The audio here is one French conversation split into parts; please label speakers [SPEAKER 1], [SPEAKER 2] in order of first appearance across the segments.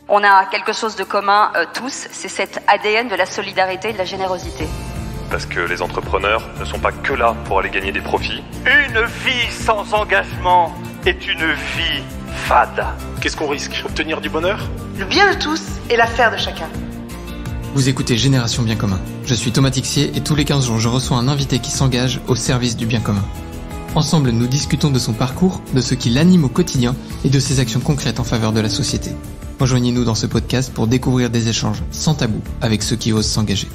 [SPEAKER 1] On a quelque chose de commun tous, c'est cet ADN de la solidarité et de la générosité.
[SPEAKER 2] Parce que les entrepreneurs ne sont pas que là pour aller gagner des profits.
[SPEAKER 3] Une vie sans engagement est une vie fade.
[SPEAKER 4] Qu'est-ce qu'on risque ? Obtenir du bonheur ?
[SPEAKER 5] Le bien de tous et l'affaire de chacun.
[SPEAKER 6] Vous écoutez Génération Bien Commun. Je suis Thomas Tixier et tous les 15 jours, je reçois un invité qui s'engage au service du bien commun. Ensemble, nous discutons de son parcours, de ce qui l'anime au quotidien et de ses actions concrètes en faveur de la société. Rejoignez-nous dans ce podcast pour découvrir des échanges sans tabou avec ceux qui osent s'engager.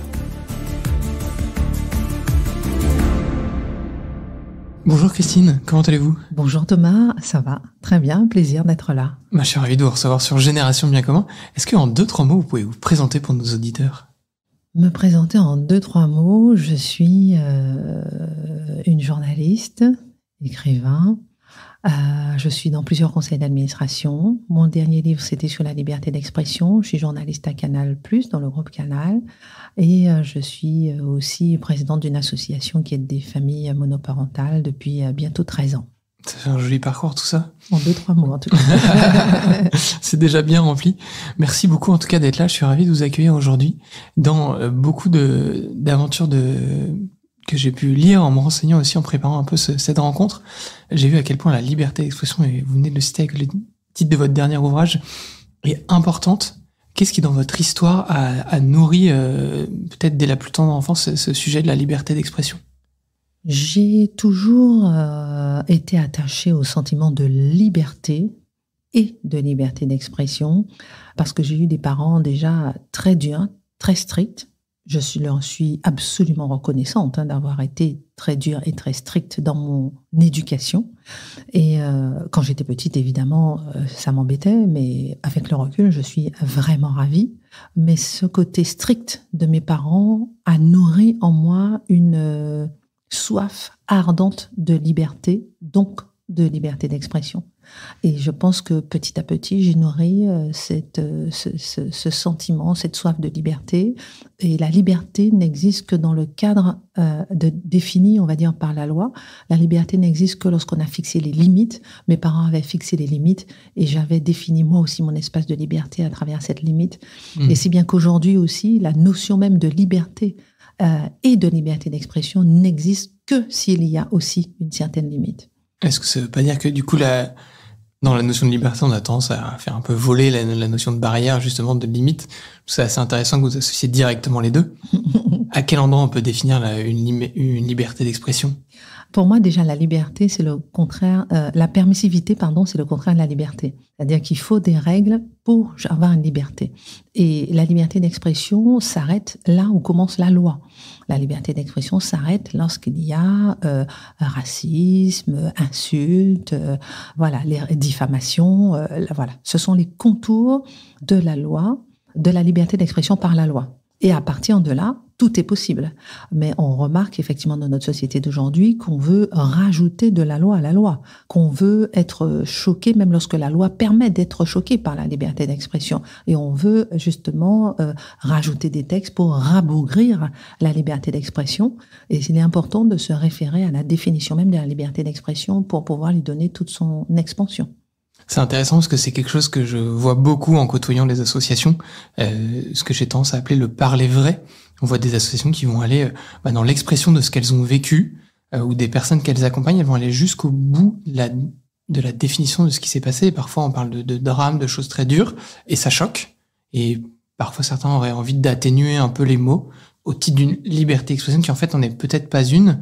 [SPEAKER 6] Bonjour Christine, comment allez-vous ?
[SPEAKER 7] Bonjour Thomas, ça va, très bien, plaisir d'être là.
[SPEAKER 6] Je suis ravi de vous recevoir sur Génération Bien Commun. Est-ce qu'en 2-3 mots, vous pouvez vous présenter pour nos auditeurs ?
[SPEAKER 7] Me présenter en 2-3 mots, je suis une journaliste, écrivain. Je suis dans plusieurs conseils d'administration. Mon dernier livre, c'était sur la liberté d'expression. Je suis journaliste à Canal+, dans le groupe Canal. Et je suis aussi présidente d'une association qui aide des familles monoparentales depuis bientôt 13 ans.
[SPEAKER 6] C'est un joli parcours, tout ça.
[SPEAKER 7] En 2-3 mots, en tout cas.
[SPEAKER 6] C'est déjà bien rempli. Merci beaucoup, en tout cas, d'être là. Je suis ravi de vous accueillir aujourd'hui dans beaucoup d'aventures que j'ai pu lire en me renseignant aussi, en préparant un peu cette rencontre. J'ai vu à quel point la liberté d'expression, et vous venez de le citer avec le titre de votre dernier ouvrage, est importante. Qu'est-ce qui, dans votre histoire, a nourri, peut-être dès la plus tendre enfance, ce sujet de la liberté d'expression ?
[SPEAKER 7] J'ai toujours été attachée au sentiment de liberté et de liberté d'expression, parce que j'ai eu des parents déjà très durs, très stricts. Je leur suis absolument reconnaissante d'avoir été très dure et très stricte dans mon éducation. Et quand j'étais petite, évidemment, ça m'embêtait, mais avec le recul, je suis vraiment ravie. Mais ce côté strict de mes parents a nourri en moi une soif ardente de liberté, donc de liberté d'expression. Et je pense que petit à petit, j'ai nourri ce sentiment, cette soif de liberté. Et la liberté n'existe que dans le cadre défini, on va dire, par la loi. La liberté n'existe que lorsqu'on a fixé les limites. Mes parents avaient fixé les limites et j'avais défini moi aussi mon espace de liberté à travers cette limite. Et si bien qu'aujourd'hui aussi, la notion même de liberté et de liberté d'expression n'existe que s'il y a aussi une certaine limite.
[SPEAKER 6] Est-ce que ça veut pas dire que du coup, dans la notion de liberté, on a tendance à faire un peu voler la notion de barrière, justement, de limite. C'est assez intéressant que vous associez directement les deux. À quel endroit on peut définir une liberté d'expression ?
[SPEAKER 7] Pour moi, déjà, la liberté, c'est le contraire, la permissivité, c'est le contraire de la liberté. C'est-à-dire qu'il faut des règles pour avoir une liberté. Et la liberté d'expression s'arrête là où commence la loi. La liberté d'expression s'arrête lorsqu'il y a racisme, insultes, les diffamations. Voilà, ce sont les contours de la loi, de la liberté d'expression par la loi. Et à partir de là, tout est possible. Mais on remarque effectivement dans notre société d'aujourd'hui qu'on veut rajouter de la loi à la loi, qu'on veut être choqué même lorsque la loi permet d'être choqué par la liberté d'expression. Et on veut justement rajouter des textes pour rabougrir la liberté d'expression. Et il est important de se référer à la définition même de la liberté d'expression pour pouvoir lui donner toute son expansion.
[SPEAKER 6] C'est intéressant parce que c'est quelque chose que je vois beaucoup en côtoyant les associations, ce que j'ai tendance à appeler le parler vrai. On voit des associations qui vont aller dans l'expression de ce qu'elles ont vécu, ou des personnes qu'elles accompagnent, elles vont aller jusqu'au bout de la définition de ce qui s'est passé. Et parfois on parle de drames, de choses très dures, et ça choque. Et parfois certains auraient envie d'atténuer un peu les mots au titre d'une liberté d'expression qui en fait n'en est peut-être pas une,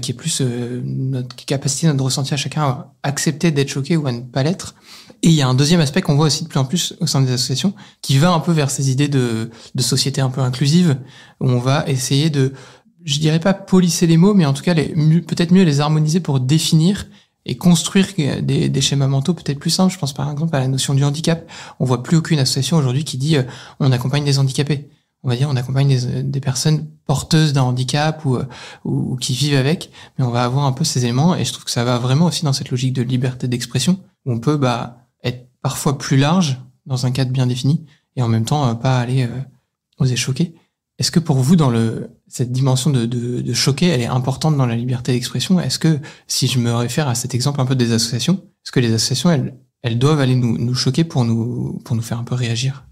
[SPEAKER 6] qui est plus notre capacité, notre ressenti à chacun à accepter d'être choqué ou à ne pas l'être. Et il y a un deuxième aspect qu'on voit aussi de plus en plus au sein des associations, qui va un peu vers ces idées de société un peu inclusive, où on va essayer de, je dirais pas polisser les mots, mais en tout cas peut-être mieux les harmoniser pour définir et construire des schémas mentaux peut-être plus simples. Je pense par exemple à la notion du handicap. On voit plus aucune association aujourd'hui qui dit on accompagne des handicapés. On va dire on accompagne des personnes porteuses d'un handicap ou qui vivent avec, mais on va avoir un peu ces éléments et je trouve que ça va vraiment aussi dans cette logique de liberté d'expression où on peut être parfois plus large dans un cadre bien défini et en même temps pas aller oser choquer. Est-ce que pour vous, cette dimension de choquer, elle est importante dans la liberté d'expression ? Est-ce que, si je me réfère à cet exemple un peu des associations, est-ce que les associations, elles doivent aller nous choquer pour nous faire un peu réagir?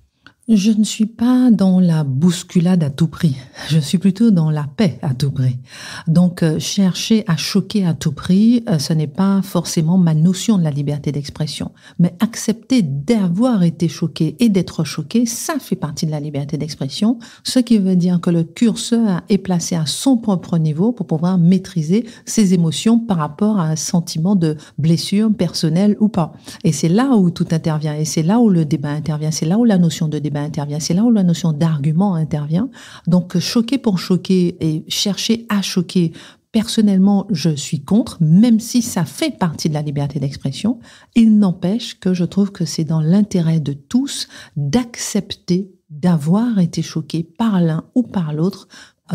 [SPEAKER 7] Je ne suis pas dans la bousculade à tout prix. Je suis plutôt dans la paix à tout prix. Donc, chercher à choquer à tout prix, ce n'est pas forcément ma notion de la liberté d'expression. Mais accepter d'avoir été choqué et d'être choqué, ça fait partie de la liberté d'expression. Ce qui veut dire que le curseur est placé à son propre niveau pour pouvoir maîtriser ses émotions par rapport à un sentiment de blessure personnelle ou pas. Et c'est là où tout intervient. Et c'est là où le débat intervient. C'est là où la notion de débat intervient. C'est là où la notion d'argument intervient. Donc, choquer pour choquer et chercher à choquer, personnellement, je suis contre, même si ça fait partie de la liberté d'expression. Il n'empêche que je trouve que c'est dans l'intérêt de tous d'accepter d'avoir été choqué par l'un ou par l'autre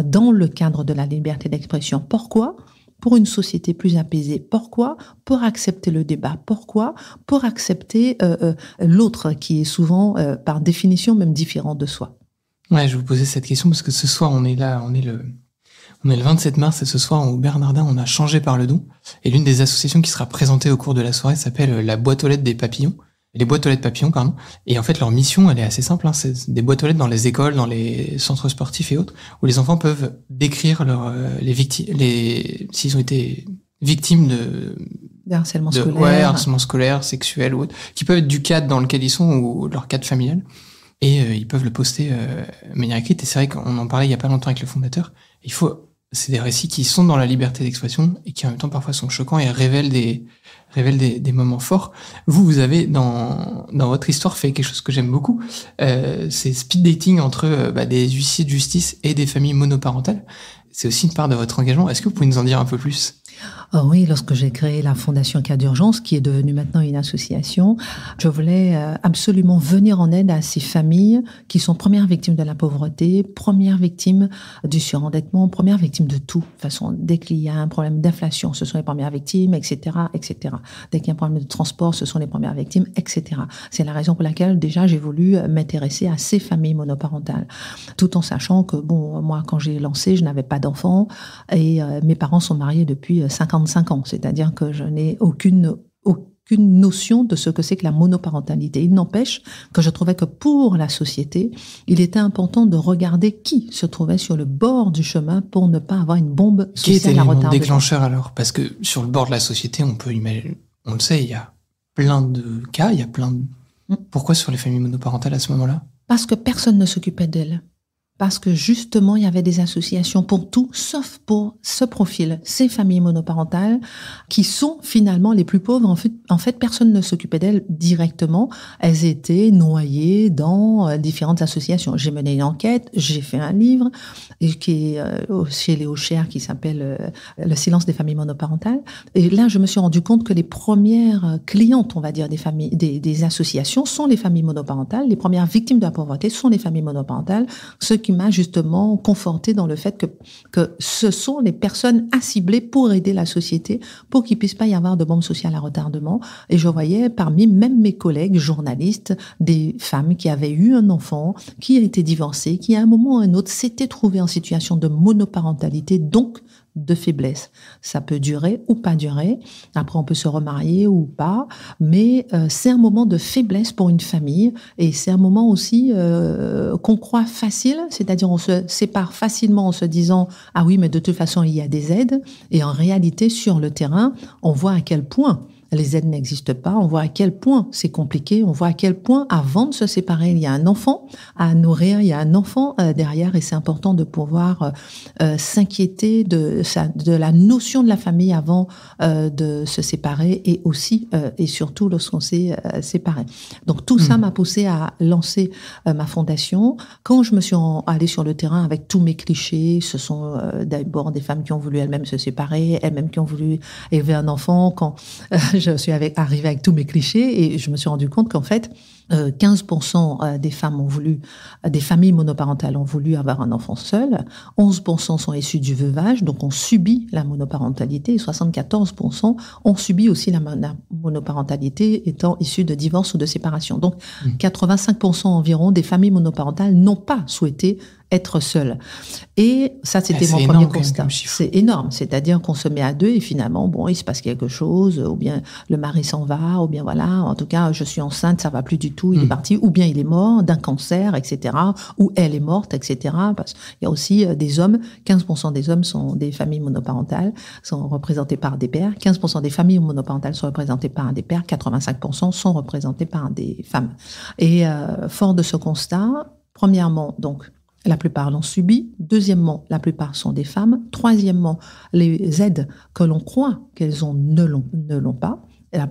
[SPEAKER 7] dans le cadre de la liberté d'expression. Pourquoi ? Pour une société plus apaisée. Pourquoi ? Pour accepter le débat. Pourquoi ? Pour accepter l'autre qui est souvent, par définition, même différent de soi.
[SPEAKER 6] Ouais, je vous posais cette question parce que ce soir, on est le 27 mars et ce soir, au Bernardin, on a changé par le don. Et l'une des associations qui sera présentée au cours de la soirée s'appelle la boîte aux lettres des papillons. Les boîtes aux lettres papillons, pardon. Et en fait, leur mission, elle est assez simple, hein. C'est des boîtes aux lettres dans les écoles, dans les centres sportifs et autres, où les enfants peuvent décrire s'ils ont été victimes
[SPEAKER 7] de harcèlement scolaire.
[SPEAKER 6] Ouais, harcèlement scolaire, sexuel ou autre, qui peuvent être du cadre dans lequel ils sont ou leur cadre familial. Et ils peuvent le poster de manière écrite. Et c'est vrai qu'on en parlait il y a pas longtemps avec le fondateur. C'est des récits qui sont dans la liberté d'expression et qui en même temps parfois sont choquants et révèlent des moments forts. Vous avez dans votre histoire fait quelque chose que j'aime beaucoup. C'est speed dating entre des huissiers de justice et des familles monoparentales. C'est aussi une part de votre engagement. Est-ce que vous pouvez nous en dire un peu plus ?
[SPEAKER 7] Oh oui, lorsque j'ai créé la Fondation Cas d'Urgence, qui est devenue maintenant une association, je voulais absolument venir en aide à ces familles qui sont premières victimes de la pauvreté, premières victimes du surendettement, premières victimes de tout. De toute façon, dès qu'il y a un problème d'inflation, ce sont les premières victimes, etc., etc. Dès qu'il y a un problème de transport, ce sont les premières victimes, etc. C'est la raison pour laquelle déjà j'ai voulu m'intéresser à ces familles monoparentales, tout en sachant que moi, quand j'ai lancé, je n'avais pas d'enfants et mes parents sont mariés depuis 55 ans, c'est-à-dire que je n'ai aucune notion de ce que c'est que la monoparentalité. Il n'empêche que je trouvais que pour la société, il était important de regarder qui se trouvait sur le bord du chemin pour ne pas avoir une bombe sociale à retardement. Quel était l'élément
[SPEAKER 6] déclencheur alors ? Parce que sur le bord de la société, on peut imaginer, on le sait, il y a plein de cas, il y a plein de... Pourquoi sur les familles monoparentales à ce moment-là ?
[SPEAKER 7] Parce que personne ne s'occupait d'elles. Parce que justement, il y avait des associations pour tout, sauf pour ce profil, ces familles monoparentales, qui sont finalement les plus pauvres. En fait, personne ne s'occupait d'elles directement. Elles étaient noyées dans différentes associations. J'ai mené une enquête, j'ai fait un livre qui est chez Léo Cher, qui s'appelle Le silence des familles monoparentales. Et là, je me suis rendu compte que les premières clientes, on va dire, des familles, des associations, sont les familles monoparentales. Les premières victimes de la pauvreté sont les familles monoparentales. Ce qui m'a justement conforté dans le fait que ce sont les personnes à cibler pour aider la société, pour qu'il puisse pas y avoir de bombe sociale à retardement. Et je voyais parmi même mes collègues journalistes des femmes qui avaient eu un enfant, qui a été divorcée, qui à un moment ou à un autre s'étaient trouvées en situation de monoparentalité, donc de faiblesse. Ça peut durer ou pas durer. Après, on peut se remarier ou pas. Mais c'est un moment de faiblesse pour une famille. Et c'est un moment aussi qu'on croit facile. C'est-à-dire, on se sépare facilement en se disant « Ah oui, mais de toute façon, il y a des aides. » Et en réalité, sur le terrain, on voit à quel point les aides n'existent pas, on voit à quel point c'est compliqué, on voit à quel point avant de se séparer, il y a un enfant à nourrir, il y a un enfant derrière et c'est important de pouvoir s'inquiéter de la notion de la famille avant de se séparer et aussi et surtout lorsqu'on s'est séparé. Donc tout ça m'a poussé à lancer ma fondation. Quand je me suis allée sur le terrain avec tous mes clichés, ce sont d'abord des femmes qui ont voulu elles-mêmes se séparer, elles-mêmes qui ont voulu élever un enfant, quand je suis arrivée avec tous mes clichés et je me suis rendu compte qu'en fait, 15% des familles monoparentales ont voulu avoir un enfant seul, 11% sont issus du veuvage, donc ont subi la monoparentalité, et 74% ont subi aussi la monoparentalité étant issus de divorce ou de séparation. Donc 85% environ des familles monoparentales n'ont pas souhaité être seules. Et ça, c'était mon premier constat. C'est énorme. C'est-à-dire qu'on se met à deux et finalement, bon, il se passe quelque chose, ou bien le mari s'en va, ou bien voilà, en tout cas, je suis enceinte, ça va plus du tout, il est parti, ou bien il est mort d'un cancer, etc., ou elle est morte, etc. Parce qu'il y a aussi des hommes, 15% des hommes sont des familles monoparentales, sont représentés par des pères, 15% des familles monoparentales sont représentées par des pères, 85% sont représentés par des femmes. Et fort de ce constat, premièrement, donc, la plupart l'ont subi. Deuxièmement, la plupart sont des femmes. Troisièmement, les aides que l'on croit qu'elles ont ne l'ont pas.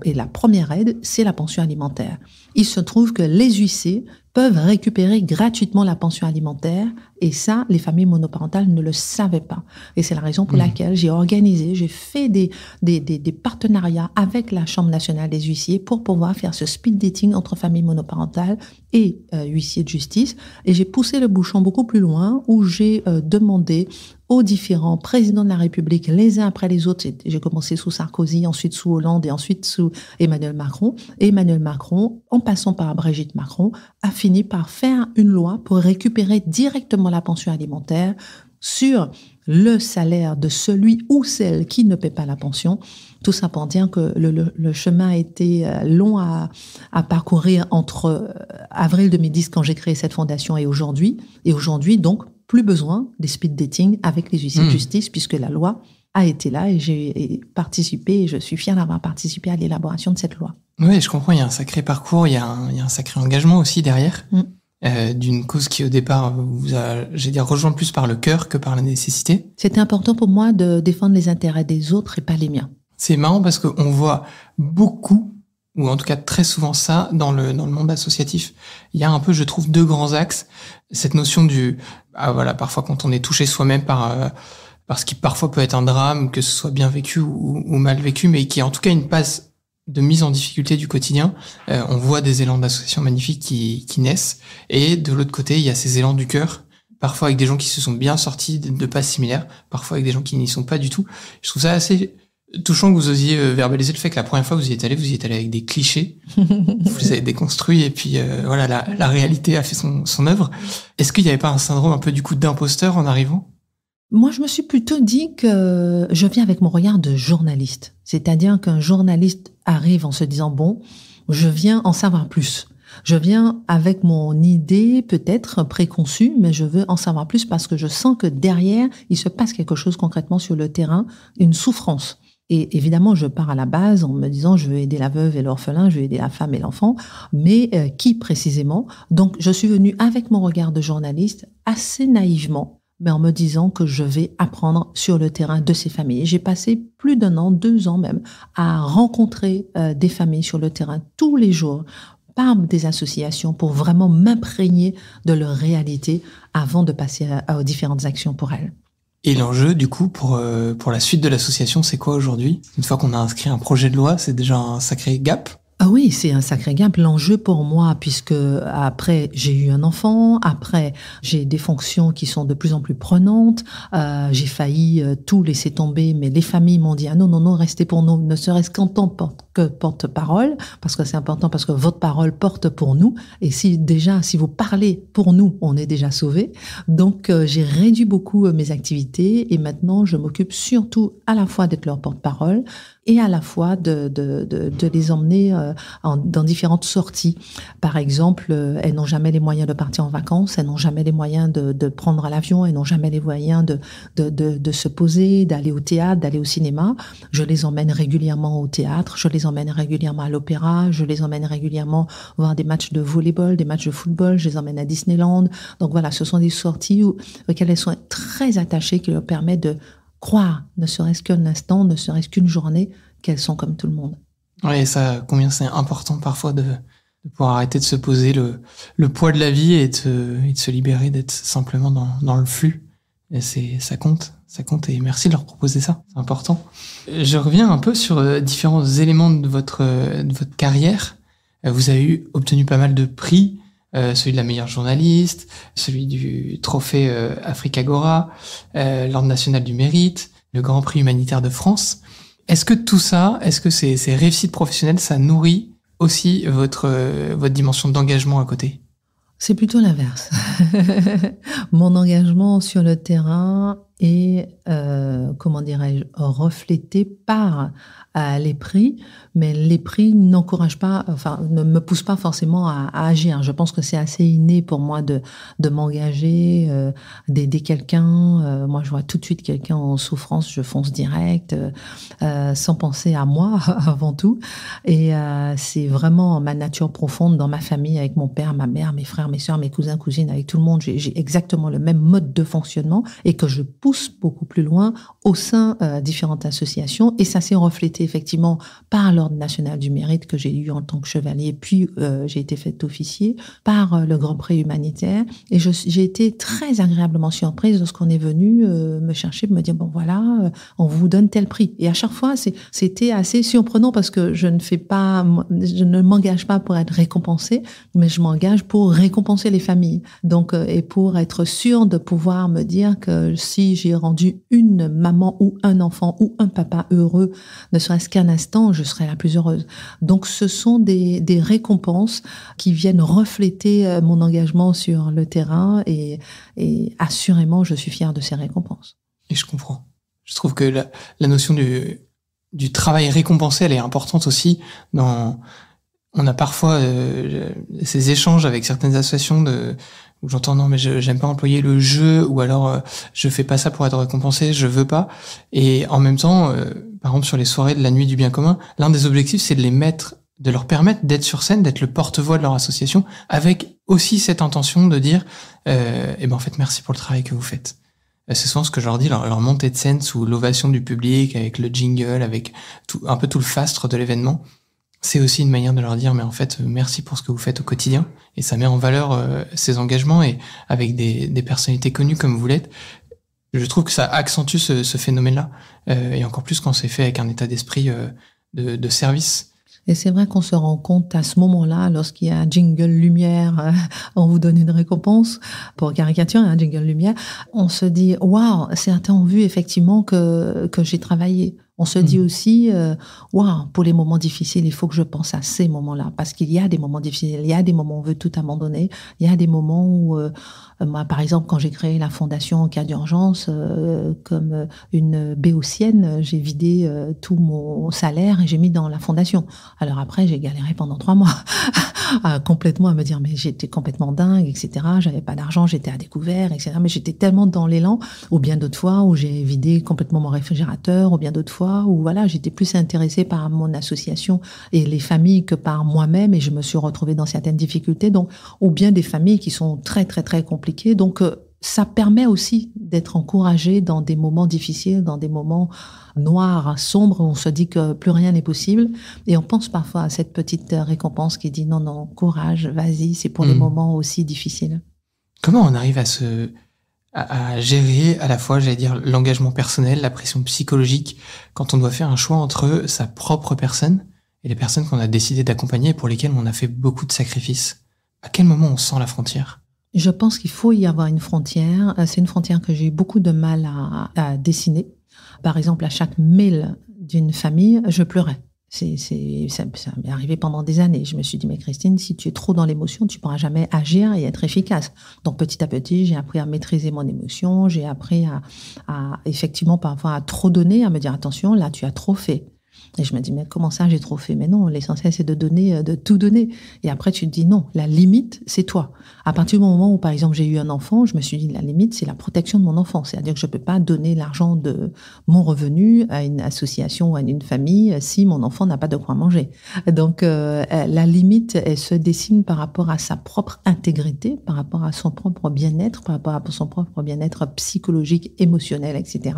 [SPEAKER 7] Et la première aide, c'est la pension alimentaire. Il se trouve que les huissiers peuvent récupérer gratuitement la pension alimentaire et ça, les familles monoparentales ne le savaient pas. Et c'est la raison pour laquelle j'ai fait des partenariats avec la Chambre nationale des huissiers pour pouvoir faire ce speed dating entre familles monoparentales et huissiers de justice. Et j'ai poussé le bouchon beaucoup plus loin où j'ai demandé aux différents présidents de la République, les uns après les autres. J'ai commencé sous Sarkozy, ensuite sous Hollande et ensuite sous Emmanuel Macron. Et Emmanuel Macron, en passant par Brigitte Macron, a fini par faire une loi pour récupérer directement la pension alimentaire sur le salaire de celui ou celle qui ne paie pas la pension. Tout ça pour dire que le chemin a été long à parcourir entre avril 2010, quand j'ai créé cette fondation, et aujourd'hui. Et aujourd'hui, donc, plus besoin des speed dating avec les huissiers de justice, puisque la loi a été là et j'ai participé, et je suis fière d'avoir participé à l'élaboration de cette loi.
[SPEAKER 6] Oui, je comprends, il y a un sacré parcours, il y a un sacré engagement aussi derrière, d'une cause qui au départ vous a, rejoint plus par le cœur que par la nécessité.
[SPEAKER 7] C'était important pour moi de défendre les intérêts des autres et pas les miens.
[SPEAKER 6] C'est marrant parce qu'on voit beaucoup, ou en tout cas très souvent ça, dans le monde associatif. Il y a un peu, je trouve, deux grands axes. Cette notion parfois quand on est touché soi-même par ce qui parfois peut être un drame, que ce soit bien vécu ou mal vécu, mais qui est en tout cas une passe de mise en difficulté du quotidien. On voit des élans d'associations magnifiques qui naissent. Et de l'autre côté, il y a ces élans du cœur, parfois avec des gens qui se sont bien sortis de passes similaires, parfois avec des gens qui n'y sont pas du tout. Je trouve ça assez touchant que vous osiez verbaliser le fait que la première fois que vous y êtes allé avec des clichés. Vous les avez déconstruits et puis la réalité a fait son œuvre. Est-ce qu'il n'y avait pas un syndrome un peu du coup d'imposteur en arrivant ?
[SPEAKER 7] Moi, je me suis plutôt dit que je viens avec mon regard de journaliste. C'est-à-dire qu'un journaliste arrive en se disant, bon, je viens en savoir plus. Je viens avec mon idée peut-être préconçue, mais je veux en savoir plus parce que je sens que derrière, il se passe quelque chose concrètement sur le terrain, une souffrance. Et évidemment, je pars à la base en me disant, je veux aider la veuve et l'orphelin, je veux aider la femme et l'enfant, mais qui précisément ? Donc, je suis venue avec mon regard de journaliste assez naïvement, mais en me disant que je vais apprendre sur le terrain de ces familles. J'ai passé plus d'1 an, 2 ans même, à rencontrer des familles sur le terrain tous les jours, par des associations, pour vraiment m'imprégner de leur réalité avant de passer aux différentes actions pour elles.
[SPEAKER 6] Et l'enjeu, du coup, pour la suite de l'association, c'est quoi aujourd'hui ? Une fois qu'on a inscrit un projet de loi, c'est déjà un sacré gap ?
[SPEAKER 7] Ah oui, c'est un sacré gap. L'enjeu pour moi, puisque après j'ai eu un enfant, après j'ai des fonctions qui sont de plus en plus prenantes, j'ai failli tout laisser tomber, mais les familles m'ont dit non, restez pour nous, ne serait-ce qu'en tant que porte-parole, parce que c'est important, parce que votre parole porte pour nous, et si vous parlez pour nous, on est déjà sauvés. Donc j'ai réduit beaucoup mes activités, et maintenant je m'occupe surtout à la fois d'être leur porte-parole, et à la fois de les emmener dans différentes sorties. Par exemple, elles n'ont jamais les moyens de partir en vacances, elles n'ont jamais les moyens de prendre l'avion, elles n'ont jamais les moyens de se poser, d'aller au théâtre, d'aller au cinéma. Je les emmène régulièrement au théâtre, je les emmène régulièrement à l'opéra, je les emmène régulièrement voir des matchs de volleyball, des matchs de football, je les emmène à Disneyland. Donc voilà, ce sont des sorties auxquelles elles sont très attachées, qui leur permettent de croire, ne serait-ce qu'un instant, ne serait-ce qu'une journée, qu'elles sont comme tout le monde.
[SPEAKER 6] Oui, et ça, combien c'est important parfois de pouvoir arrêter de se poser le poids de la vie et de se libérer d'être simplement dans le flux. Et ça compte, et merci de leur proposer ça, c'est important. Je reviens un peu sur différents éléments de votre carrière. Vous avez obtenu pas mal de prix, celui de la meilleure journaliste, celui du trophée Africagora, l'Ordre national du mérite, le Grand Prix humanitaire de France. Est-ce que tout ça, est-ce que ces réussites professionnelles, ça nourrit aussi votre dimension d'engagement à côté ?
[SPEAKER 7] C'est plutôt l'inverse. Mon engagement sur le terrain est, reflété par les prix, mais les prix n'encouragent pas, ne me poussent pas forcément à agir. Je pense que c'est assez inné pour moi de m'engager, d'aider quelqu'un. Moi, je vois tout de suite quelqu'un en souffrance, je fonce direct, sans penser à moi avant tout. Et c'est vraiment ma nature profonde dans ma famille, avec mon père, ma mère, mes frères, mes sœurs, mes cousins, cousines, avec tout le monde. J'ai exactement le même mode de fonctionnement et que je pousse beaucoup plus loin au sein différentes associations. Et ça s'est reflété effectivement par l'Ordre national du mérite que j'ai eu en tant que chevalier, puis j'ai été faite officier, par le Grand Prix humanitaire. Et j'ai été très agréablement surprise lorsqu'on est venu me chercher, me dire, bon voilà, on vous donne tel prix. Et à chaque fois, c'était assez surprenant parce que je ne m'engage pas pour être récompensée, mais je m'engage pour récompenser les familles. Donc, et pour être sûre de pouvoir me dire que si j'ai rendu une maman ou un enfant ou un papa heureux, ne serait-ce qu'un instant, je serai la plus heureuse. Donc, ce sont des récompenses qui viennent refléter mon engagement sur le terrain et assurément, je suis fière de ces récompenses.
[SPEAKER 6] Et je comprends. Je trouve que la notion du travail récompensé, elle est importante aussi on a parfois ces échanges avec certaines associations où j'entends non mais j'aime pas employer le je, ou alors je fais pas ça pour être récompensé, je veux pas. Et en même temps, par exemple sur les soirées de la nuit du bien commun, l'un des objectifs c'est de leur permettre d'être sur scène, d'être le porte-voix de leur association, avec aussi cette intention de dire en fait merci pour le travail que vous faites. C'est souvent ce que je leur dis, leur montée de scène sous l'ovation du public, avec le jingle, avec un peu tout le fastre de l'événement. C'est aussi une manière de leur dire, mais en fait, merci pour ce que vous faites au quotidien. Et ça met en valeur ces engagements, et avec des personnalités connues comme vous l'êtes, je trouve que ça accentue ce phénomène-là. Et encore plus quand c'est fait avec un état d'esprit de service.
[SPEAKER 7] Et c'est vrai qu'on se rend compte à ce moment-là, lorsqu'il y a un jingle lumière, on vous donne une récompense, pour caricaturer un jingle lumière, on se dit, waouh, certains ont vu effectivement que j'ai travaillé. On se dit aussi, waouh, pour les moments difficiles, il faut que je pense à ces moments-là. Parce qu'il y a des moments difficiles, il y a des moments où on veut tout abandonner, il y a des moments où, moi, par exemple, quand j'ai créé la fondation en cas d'urgence, comme une béotienne, j'ai vidé tout mon salaire et j'ai mis dans la fondation. Alors après, j'ai galéré pendant 3 mois, complètement à me dire, mais j'étais complètement dingue, etc. J'avais pas d'argent, j'étais à découvert, etc. Mais j'étais tellement dans l'élan, ou bien d'autres fois où j'ai vidé complètement mon réfrigérateur, ou bien d'autres fois où voilà, j'étais plus intéressée par mon association et les familles que par moi-même, et je me suis retrouvée dans certaines difficultés, donc, ou bien des familles qui sont très très très compliquées. Donc ça permet aussi d'être encouragé dans des moments difficiles, dans des moments noirs, sombres, où on se dit que plus rien n'est possible, et on pense parfois à cette petite récompense qui dit non, courage, vas-y, c'est pour les moments aussi difficiles.
[SPEAKER 6] Comment on arrive à gérer à la fois, j'allais dire, l'engagement personnel, la pression psychologique, quand on doit faire un choix entre sa propre personne et les personnes qu'on a décidé d'accompagner et pour lesquelles on a fait beaucoup de sacrifices? À quel moment on sent la frontière?
[SPEAKER 7] Je pense qu'il faut y avoir une frontière. C'est une frontière que j'ai eu beaucoup de mal à dessiner. Par exemple, à chaque mail d'une famille, je pleurais. Ça m'est arrivé pendant des années. Je me suis dit, mais Christine, si tu es trop dans l'émotion, tu ne pourras jamais agir et être efficace. Donc, petit à petit, j'ai appris à maîtriser mon émotion. J'ai appris à effectivement, parfois, à trop donner, à me dire, attention, là, tu as trop fait. Et je me dis, mais comment ça, j'ai trop fait? Mais non, l'essentiel, c'est de donner, de tout donner. Et après, tu te dis, non, la limite, c'est toi. À partir du moment où, par exemple, j'ai eu un enfant, je me suis dit, la limite, c'est la protection de mon enfant. C'est-à-dire que je ne peux pas donner l'argent de mon revenu à une association ou à une famille si mon enfant n'a pas de quoi manger. Donc, la limite, elle se dessine par rapport à sa propre intégrité, par rapport à son propre bien-être, par rapport à son propre bien-être psychologique, émotionnel, etc.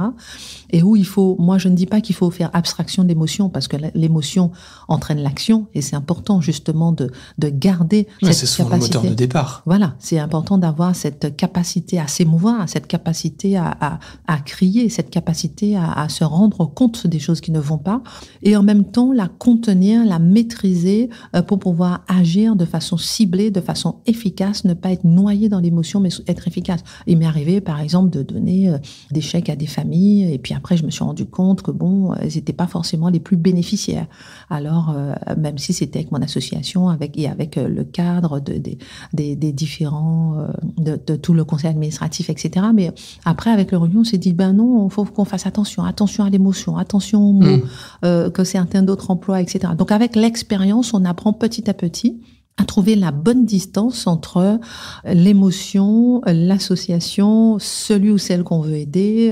[SPEAKER 7] Et où il faut, moi, je ne dis pas qu'il faut faire abstraction de l'émotion, l'émotion, parce que l'émotion entraîne l'action, et c'est important justement de garder cette capacité.
[SPEAKER 6] C'est souvent le moteur de départ.
[SPEAKER 7] Voilà, c'est important d'avoir cette capacité à s'émouvoir, cette capacité à crier, cette capacité à se rendre compte des choses qui ne vont pas, et en même temps la contenir, la maîtriser pour pouvoir agir de façon ciblée, de façon efficace, ne pas être noyé dans l'émotion, mais être efficace. Il m'est arrivé, par exemple, de donner des chèques à des familles, et puis après, je me suis rendu compte que bon, elles n'étaient pas forcément les plus bénéficiaires. Alors, même si c'était avec mon association, avec le cadre des différents, de tout le conseil administratif, etc. Mais après, avec le recul, on s'est dit, ben non, il faut qu'on fasse attention à l'émotion, attention aux mots, que certains d'autres emploient, etc. Donc, avec l'expérience, on apprend petit à petit à trouver la bonne distance entre l'émotion, l'association, celui ou celle qu'on veut aider,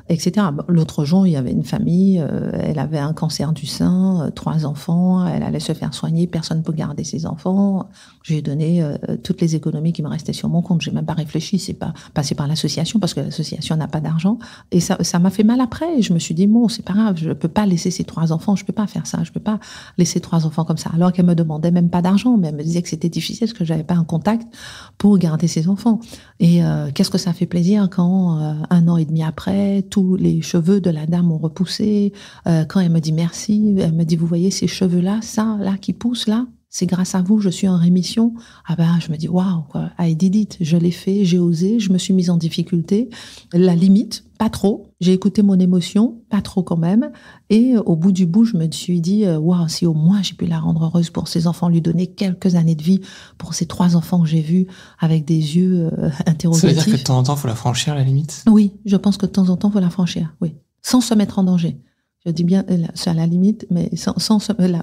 [SPEAKER 7] etc. L'autre jour, il y avait une famille, elle avait un cancer du sein, 3 enfants, elle allait se faire soigner, personne ne peut garder ses enfants. J'ai donné toutes les économies qui me restaient sur mon compte. J'ai même pas réfléchi, c'est pas passé par l'association parce que l'association n'a pas d'argent. Et ça m'a fait mal après. Et je me suis dit, bon, c'est pas grave, je peux pas laisser ces 3 enfants, je peux pas faire ça, je peux pas laisser 3 enfants comme ça. Alors qu'elle me demandait même pas d'argent, mais elle me disait que c'était difficile parce que j'avais pas un contact pour garder ses enfants. Et qu'est-ce que ça fait plaisir quand 1 an et demi après, tous les cheveux de la dame ont repoussé, quand elle me dit merci, elle me dit, vous voyez ces cheveux-là, ça, là, qui poussent, là, c'est grâce à vous, je suis en rémission. Ah ben, je me dis, waouh, quoi, I did it, je l'ai fait, j'ai osé, je me suis mise en difficulté. La limite, pas trop. J'ai écouté mon émotion, pas trop quand même. Et au bout du bout, je me suis dit, waouh, si au moins j'ai pu la rendre heureuse pour ses enfants, lui donner quelques années de vie pour ces 3 enfants que j'ai vus avec des yeux interrogatifs.
[SPEAKER 6] Ça veut dire que de temps en temps, il faut la franchir, la limite?
[SPEAKER 7] Oui, je pense que de temps en temps, il faut la franchir, oui. Sans se mettre en danger. Je dis bien à la limite, mais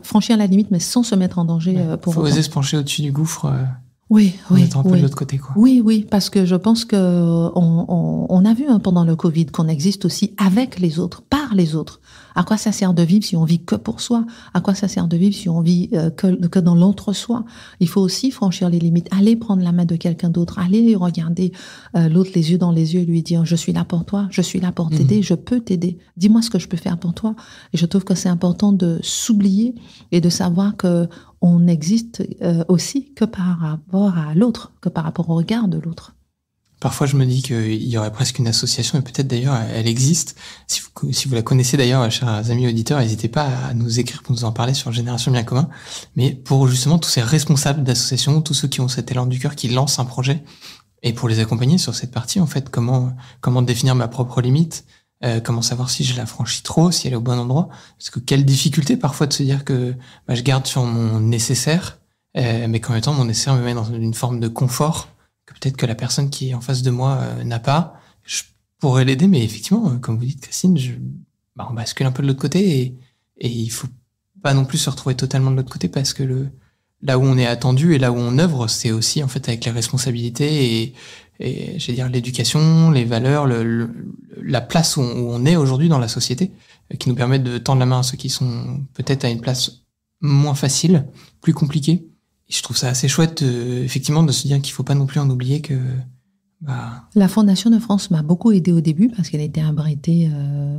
[SPEAKER 7] franchir la limite, mais sans se mettre en danger.
[SPEAKER 6] Faut oser se pencher au-dessus du gouffre.
[SPEAKER 7] Oui.
[SPEAKER 6] Un peu de l'autre côté, quoi.
[SPEAKER 7] Oui, parce que je pense que on a vu pendant le Covid qu'on existe aussi avec les autres, par les autres. À quoi ça sert de vivre si on vit que pour soi? À quoi ça sert de vivre si on vit que dans l'entre-soi? Il faut aussi franchir les limites, aller prendre la main de quelqu'un d'autre, aller regarder l'autre les yeux dans les yeux et lui dire, je suis là pour toi, je suis là pour t'aider, je peux t'aider. Dis-moi ce que je peux faire pour toi. Et je trouve que c'est important de s'oublier et de savoir que on n'existe aussi que par rapport à l'autre, que par rapport au regard de l'autre.
[SPEAKER 6] Parfois, je me dis qu'il y aurait presque une association, et peut-être d'ailleurs, elle existe. Si vous la connaissez d'ailleurs, chers amis auditeurs, n'hésitez pas à nous écrire pour nous en parler sur Génération Bien Commun. Mais pour justement tous ces responsables d'associations, tous ceux qui ont cet élan du cœur, qui lancent un projet, et pour les accompagner sur cette partie, en fait, comment définir ma propre limite, comment savoir si je la franchis trop, si elle est au bon endroit. Parce que quelle difficulté parfois de se dire que je garde sur mon nécessaire, mais qu'en même temps, mon nécessaire me met dans une forme de confort que peut-être que la personne qui est en face de moi n'a pas. Je pourrais l'aider, mais effectivement, comme vous dites, Christine, on bascule un peu de l'autre côté et il faut pas non plus se retrouver totalement de l'autre côté parce que là où on est attendu et là où on œuvre, c'est aussi en fait avec les responsabilités et je vais dire l'éducation, les valeurs, la place où on est aujourd'hui dans la société, qui nous permettent de tendre la main à ceux qui sont peut-être à une place moins facile, plus compliquée. Et je trouve ça assez chouette, effectivement, de se dire qu'il faut pas non plus en oublier que...
[SPEAKER 7] La Fondation de France m'a beaucoup aidée au début parce qu'elle était abritée,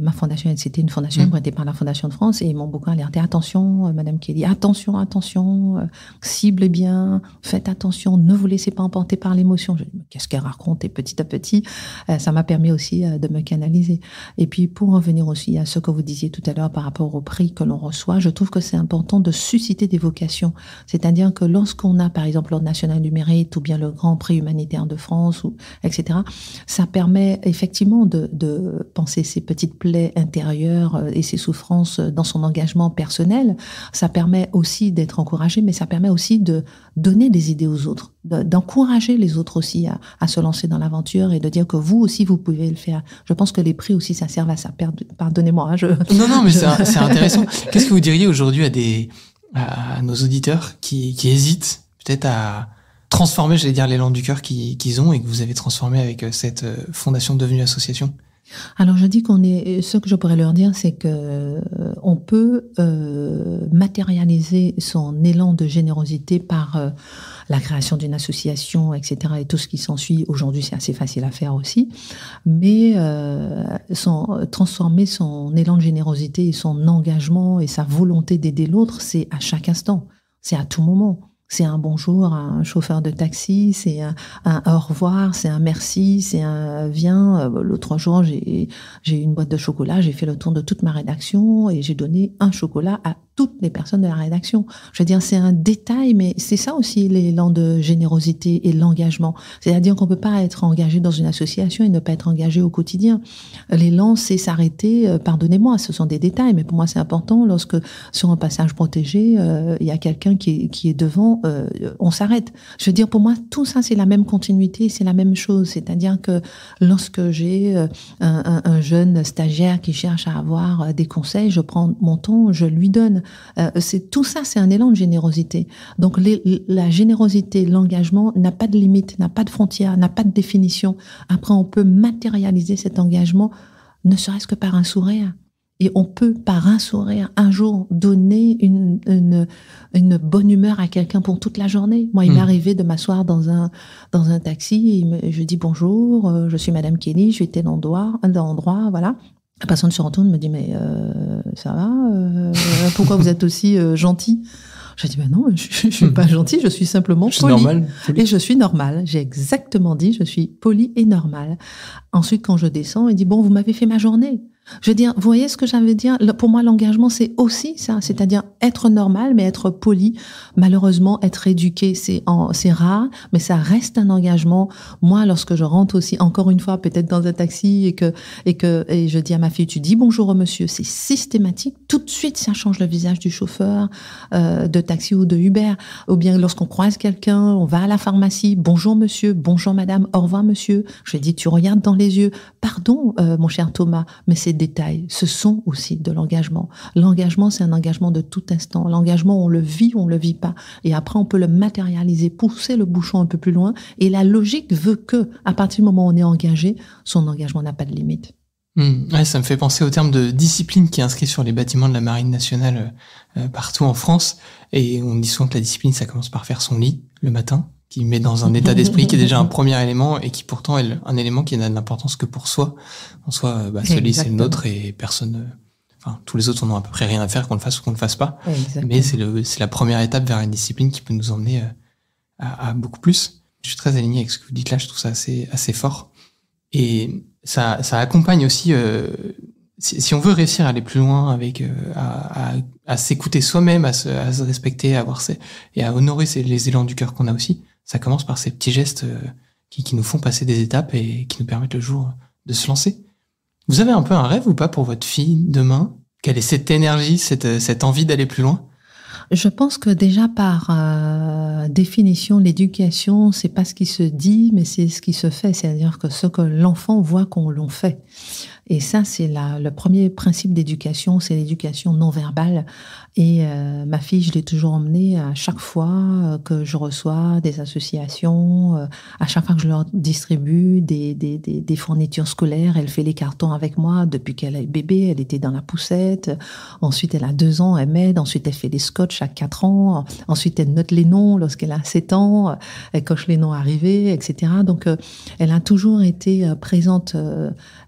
[SPEAKER 7] ma fondation, c'était une fondation abritée par la Fondation de France et ils m'ont beaucoup alerté. Attention, Madame Kelly, attention, ciblez bien, faites attention, ne vous laissez pas emporter par l'émotion. Je dis, mais qu'est-ce qu'elle raconte? Et petit à petit, ça m'a permis aussi de me canaliser. Et puis pour revenir aussi à ce que vous disiez tout à l'heure par rapport au prix que l'on reçoit, je trouve que c'est important de susciter des vocations. C'est-à-dire que lorsqu'on a par exemple l'Ordre national du mérite ou bien le Grand Prix humanitaire de France ou etc. Ça permet effectivement de penser ses petites plaies intérieures et ses souffrances dans son engagement personnel. Ça permet aussi d'être encouragé, mais ça permet aussi de donner des idées aux autres, d'encourager les autres aussi à se lancer dans l'aventure et de dire que vous aussi, vous pouvez le faire. Je pense que les prix aussi, ça sert à ça. Pardonnez-moi.
[SPEAKER 6] Non, mais c'est intéressant. Qu'est-ce que vous diriez aujourd'hui à nos auditeurs qui hésitent peut-être à transformer, j'allais dire, l'élan du cœur qu'ils ont et que vous avez transformé avec cette fondation devenue association?
[SPEAKER 7] Alors je dis ce que je pourrais leur dire, c'est que on peut matérialiser son élan de générosité par la création d'une association, etc. et tout ce qui s'ensuit. Aujourd'hui, c'est assez facile à faire aussi. Mais transformer son élan de générosité et son engagement et sa volonté d'aider l'autre, c'est à chaque instant, c'est à tout moment. C'est un bonjour à un chauffeur de taxi, c'est un au revoir, c'est un merci, c'est un viens. L'autre jour, j'ai eu une boîte de chocolat, j'ai fait le tour de toute ma rédaction et j'ai donné un chocolat à toutes les personnes de la rédaction. Je veux dire, c'est un détail, mais c'est ça aussi l'élan de générosité et l'engagement. C'est-à-dire qu'on peut pas être engagé dans une association et ne pas être engagé au quotidien. L'élan, c'est s'arrêter, pardonnez-moi, ce sont des détails, mais pour moi c'est important lorsque sur un passage protégé, il y a quelqu'un qui est devant, on s'arrête. Je veux dire, pour moi, tout ça c'est la même continuité, c'est la même chose. C'est-à-dire que lorsque j'ai un jeune stagiaire qui cherche à avoir des conseils, je prends mon temps, je lui donne. C'est tout ça, c'est un élan de générosité. Donc la générosité, l'engagement n'a pas de limite, n'a pas de frontières, n'a pas de définition. Après, on peut matérialiser cet engagement, ne serait-ce que par un sourire. Et on peut, par un sourire, un jour, donner une bonne humeur à quelqu'un pour toute la journée. Moi, il m'est arrivé de m'asseoir dans un taxi et je dis bonjour, je suis Madame Kelly, je suis tel endroit, voilà. La personne se retourne, me dit mais ça va pourquoi vous êtes aussi gentil? Je dis ben non, je suis pas gentil, je suis simplement poli. Et je suis normale. J'ai exactement dit, je suis poli et normale. Ensuite, quand je descends, il dit bon, vous m'avez fait ma journée. Je veux dire, vous voyez ce que j'avais dire? Pour moi, l'engagement, c'est aussi ça, c'est-à-dire être normal, mais être poli. Malheureusement, être éduqué, c'est rare, mais ça reste un engagement. Moi, lorsque je rentre aussi, encore une fois, peut-être dans un taxi et je dis à ma fille, tu dis bonjour au monsieur, c'est systématique. Tout de suite, ça change le visage du chauffeur de taxi ou de Uber. Ou bien lorsqu'on croise quelqu'un, on va à la pharmacie, bonjour monsieur, bonjour madame, au revoir monsieur. Je lui dis, tu regardes dans les yeux. Pardon, mon cher Thomas, mais ces détails, ce sont aussi de l'engagement. L'engagement, c'est un engagement de tout instant. L'engagement, on le vit ou on le vit pas. Et après, on peut le matérialiser, pousser le bouchon un peu plus loin. Et la logique veut que, à partir du moment où on est engagé, son engagement n'a pas de limite.
[SPEAKER 6] Ouais, ça me fait penser au terme de discipline qui est inscrit sur les bâtiments de la Marine nationale partout en France. Et on dit souvent que la discipline, ça commence par faire son lit le matin, qui met dans un état d'esprit qui est déjà un premier élément et qui pourtant est un élément qui n'a de l'importance que pour soi. En soi, ce lit, c'est le nôtre et personne... Enfin, tous les autres, on n'a à peu près rien à faire, qu'on le fasse ou qu'on le fasse pas. Exactement. Mais c'est la première étape vers une discipline qui peut nous emmener à beaucoup plus. Je suis très aligné avec ce que vous dites là, je trouve ça assez fort. Et ça accompagne aussi... Si on veut réussir à aller plus loin avec à s'écouter soi-même, à se respecter, et à honorer les élans du cœur qu'on a aussi, ça commence par ces petits gestes qui nous font passer des étapes et qui nous permettent le jour de se lancer. Vous avez un peu un rêve ou pas pour votre fille demain? Quelle est cette énergie, cette envie d'aller plus loin?
[SPEAKER 7] Je pense que déjà par définition, l'éducation, c'est pas ce qui se dit, mais c'est ce qui se fait. C'est-à-dire que ce que l'enfant voit qu'on l'on fait. Et ça, c'est le premier principe d'éducation, c'est l'éducation non verbale. Et ma fille, je l'ai toujours emmenée à chaque fois que je reçois des associations, à chaque fois que je leur distribue des fournitures scolaires. Elle fait les cartons avec moi depuis qu'elle est bébé. Elle était dans la poussette. Ensuite, elle a 2 ans, elle m'aide. Ensuite, elle fait des scotch à 4 ans. Ensuite, elle note les noms lorsqu'elle a 7 ans. Elle coche les noms arrivés, etc. Donc, elle a toujours été présente.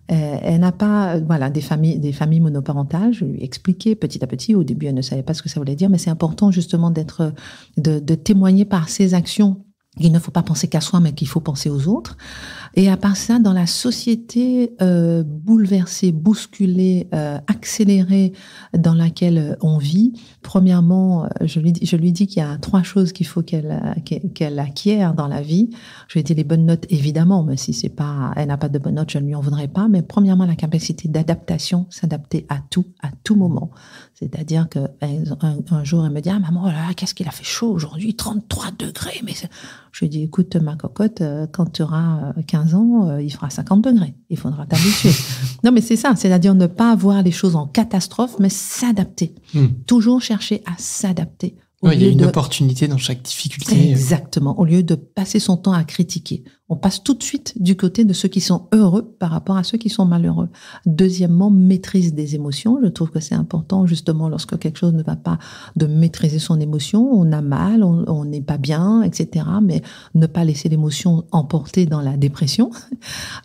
[SPEAKER 7] Elle n'a pas, des familles monoparentales. Je lui ai expliqué petit à petit. Au début, elle ne savait pas ce que ça voulait dire, mais c'est important justement de témoigner par ses actions. Il ne faut pas penser qu'à soi, mais qu'il faut penser aux autres. Et à part ça, dans la société bouleversée, bousculée, accélérée dans laquelle on vit, premièrement, je lui dis qu'il y a 3 choses qu'il faut qu'elle acquiert dans la vie. Je lui ai dit les bonnes notes, évidemment, mais si elle n'a pas de bonnes notes, je ne lui en voudrais pas. Mais premièrement, la capacité d'adaptation, s'adapter à tout moment. C'est-à-dire que un jour, elle me dit, ah maman, oh là, qu'est-ce qu'il a fait chaud aujourd'hui, 33 degrés. Mais je lui ai dit, écoute, ma cocotte, quand tu auras 15 ans, il fera 50 degrés. Il faudra t'habituer. Non, mais c'est ça. C'est-à-dire ne pas voir les choses en catastrophe, mais s'adapter. Toujours chercher à s'adapter.
[SPEAKER 6] Il y a une opportunité dans chaque difficulté.
[SPEAKER 7] Exactement. Au lieu de passer son temps à critiquer, On passe tout de suite du côté de ceux qui sont heureux par rapport à ceux qui sont malheureux. Deuxièmement, maîtrise des émotions. Je trouve que c'est important, justement, lorsque quelque chose ne va pas, de maîtriser son émotion. On a mal, on n'est pas bien, etc. Mais ne pas laisser l'émotion emporter dans la dépression.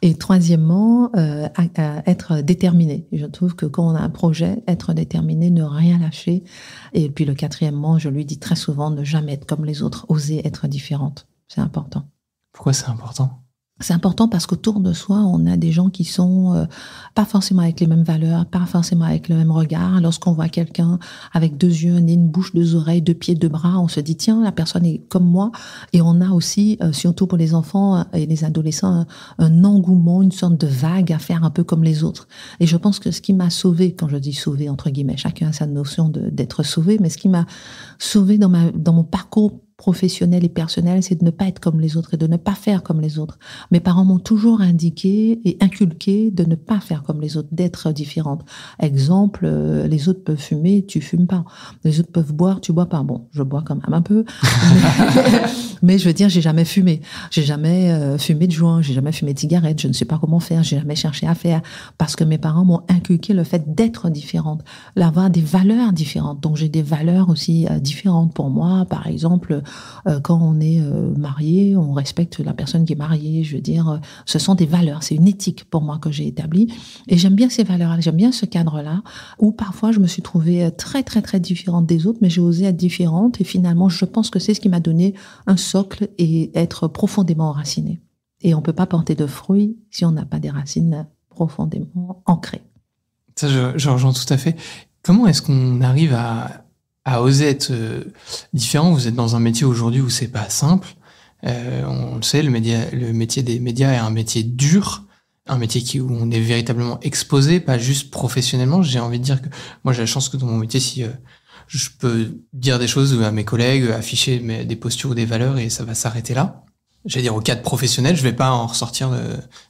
[SPEAKER 7] Et troisièmement, être déterminé. Je trouve que quand on a un projet, être déterminé, ne rien lâcher. Et puis le quatrièmement, je lui dis très souvent, ne jamais être comme les autres, oser être différente. C'est important.
[SPEAKER 6] Pourquoi c'est important ?
[SPEAKER 7] C'est important parce qu'autour de soi, on a des gens qui sont pas forcément avec les mêmes valeurs, pas forcément avec le même regard. Lorsqu'on voit quelqu'un avec 2 yeux, un nez, une bouche, 2 oreilles, 2 pieds, 2 bras, on se dit tiens, la personne est comme moi. Et on a aussi, surtout pour les enfants et les adolescents, un engouement, une sorte de vague à faire un peu comme les autres. Et je pense que ce qui m'a sauvée, quand je dis sauvée entre guillemets, chacun a sa notion d'être sauvé, mais ce qui m'a sauvée dans mon parcours professionnel et personnel, c'est de ne pas être comme les autres et de ne pas faire comme les autres. Mes parents m'ont toujours indiqué et inculqué de ne pas faire comme les autres, d'être différente. Exemple, les autres peuvent fumer, tu fumes pas. Les autres peuvent boire, tu bois pas. Bon, je bois quand même un peu. Mais je veux dire, j'ai jamais fumé. J'ai jamais fumé de joint, j'ai jamais fumé de cigarette, je ne sais pas comment faire, j'ai jamais cherché à faire. Parce que mes parents m'ont inculqué le fait d'être différente, d'avoir des valeurs différentes. Donc j'ai des valeurs aussi différentes pour moi. Par exemple, quand on est marié, on respecte la personne qui est mariée. Je veux dire, ce sont des valeurs, c'est une éthique pour moi que j'ai établie. Et j'aime bien ces valeurs-là, j'aime bien ce cadre-là, où parfois je me suis trouvée très, très, très différente des autres, mais j'ai osé être différente. Et finalement, je pense que c'est ce qui m'a donné un socle et être profondément enracinée. Et on peut pas porter de fruits si on n'a pas des racines profondément ancrées.
[SPEAKER 6] Ça, je rejoins tout à fait. Comment est-ce qu'on arrive à oser être différent? Vous êtes dans un métier aujourd'hui où c'est pas simple. On le sait, le métier des médias est un métier dur, un métier où on est véritablement exposé, pas juste professionnellement. J'ai envie de dire que moi j'ai la chance que dans mon métier, si je peux dire des choses à mes collègues, afficher des postures ou des valeurs et ça va s'arrêter là. J'allais dire au cadre professionnel, je vais pas en ressortir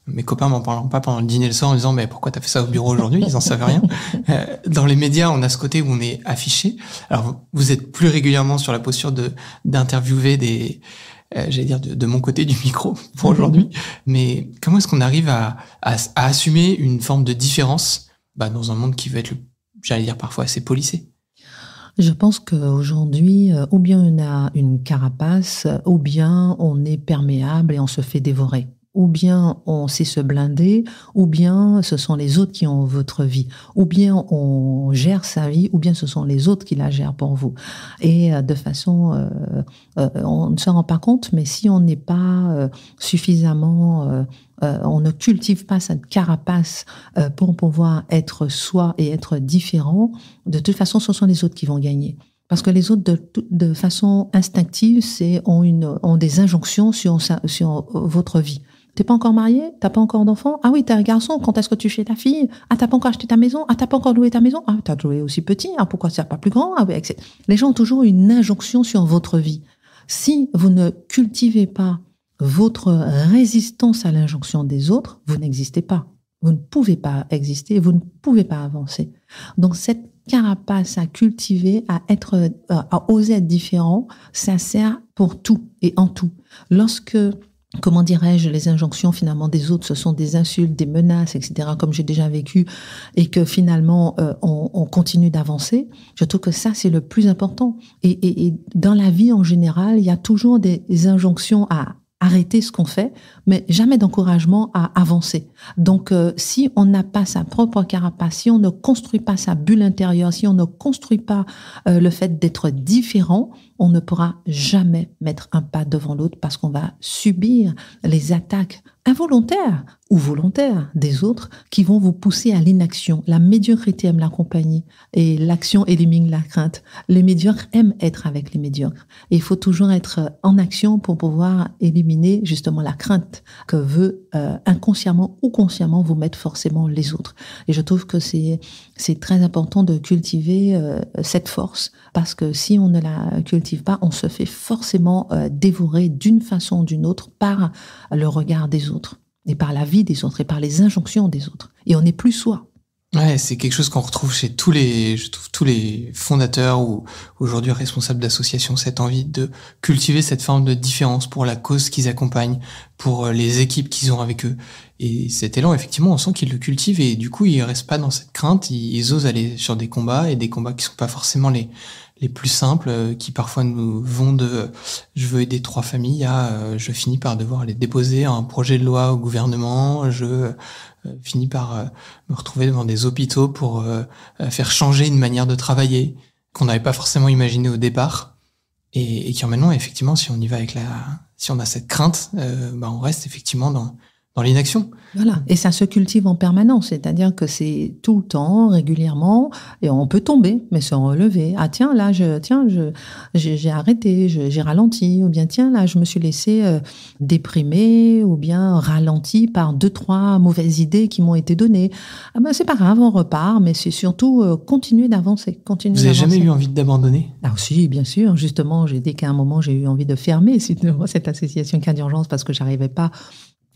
[SPEAKER 6] mes copains m'en parlant pas pendant le dîner le soir en disant mais pourquoi t'as fait ça au bureau aujourd'hui, ils en savent rien. Dans les médias, on a ce côté où on est affiché. Alors vous êtes plus régulièrement sur la posture d'interviewer des j'allais dire de mon côté du micro pour aujourd'hui, mais comment est-ce qu'on arrive à assumer une forme de différence dans un monde qui veut être j'allais dire parfois assez policé?
[SPEAKER 7] Je pense qu'aujourd'hui, ou bien on a une carapace, ou bien on est perméable et on se fait dévorer. Ou bien on sait se blinder, ou bien ce sont les autres qui ont votre vie. Ou bien on gère sa vie, ou bien ce sont les autres qui la gèrent pour vous. Et de façon, on ne se rend pas compte, mais si on n'est pas suffisamment... on ne cultive pas cette carapace pour pouvoir être soi et être différent, de toute façon, ce sont les autres qui vont gagner. Parce que les autres, de façon instinctive, ont des injonctions sur votre vie. T'es pas encore marié? T'as pas encore d'enfant? Ah oui, t'es un garçon. Quand est-ce que tu fais ta fille? Ah, t'as pas encore acheté ta maison? Ah, t'as pas encore loué ta maison? Ah, t'as loué aussi petit. Ah, pourquoi c'est pas plus grand? Ah oui, etc. Les gens ont toujours une injonction sur votre vie. Si vous ne cultivez pas votre résistance à l'injonction des autres, vous n'existez pas. Vous ne pouvez pas exister, vous ne pouvez pas avancer. Donc cette carapace à cultiver, à oser être différent, ça sert pour tout et en tout. Lorsque, comment dirais-je, les injonctions finalement des autres, ce sont des insultes, des menaces, etc., comme j'ai déjà vécu, et que finalement on continue d'avancer, je trouve que ça c'est le plus important. Et dans la vie en général, il y a toujours des injonctions à arrêter ce qu'on fait, mais jamais d'encouragement à avancer. Donc, si on n'a pas sa propre carapace, si on ne construit pas sa bulle intérieure, si on ne construit pas le fait d'être différent, on ne pourra jamais mettre un pas devant l'autre parce qu'on va subir les attaques involontaires ou volontaires des autres qui vont vous pousser à l'inaction. La médiocrité aime la compagnie et l'action élimine la crainte. Les médiocres aiment être avec les médiocres. Et il faut toujours être en action pour pouvoir éliminer justement la crainte que veut inconsciemment ou consciemment vous mettre forcément les autres. Et je trouve que c'est très important de cultiver cette force parce que si on ne la cultive pas, on se fait forcément dévorer d'une façon ou d'une autre par le regard des autres et par la vie des autres et par les injonctions des autres. Et on n'est plus soi.
[SPEAKER 6] Ouais, c'est quelque chose qu'on retrouve chez tous les fondateurs ou aujourd'hui responsables d'associations, cette envie de cultiver cette forme de différence pour la cause qu'ils accompagnent, pour les équipes qu'ils ont avec eux. Et cet élan, effectivement, on sent qu'ils le cultivent et du coup, ils restent pas dans cette crainte, ils osent aller sur des combats et des combats qui sont pas forcément les plus simples, qui parfois nous vont de je veux aider 3 familles à je finis par devoir aller déposer un projet de loi au gouvernement, je finis par me retrouver devant des hôpitaux pour faire changer une manière de travailler qu'on n'avait pas forcément imaginé au départ et qui maintenant effectivement si on y va si on a cette crainte, on reste effectivement dans l'inaction.
[SPEAKER 7] Voilà, et ça se cultive en permanence, c'est-à-dire que c'est tout le temps, régulièrement, et on peut tomber, mais se relever. Ah tiens, là, j'ai arrêté, j'ai ralenti, ou bien tiens, là, je me suis laissé déprimer, ou bien ralenti par 2-3 mauvaises idées qui m'ont été données. Ah ben c'est pas grave, on repart, mais c'est surtout continuer d'avancer,
[SPEAKER 6] Vous avez jamais eu envie d'abandonner?
[SPEAKER 7] Ah si, bien sûr, justement, j'ai dit qu'à un moment, j'ai eu envie de fermer cette association Cas d'urgence parce que j'arrivais pas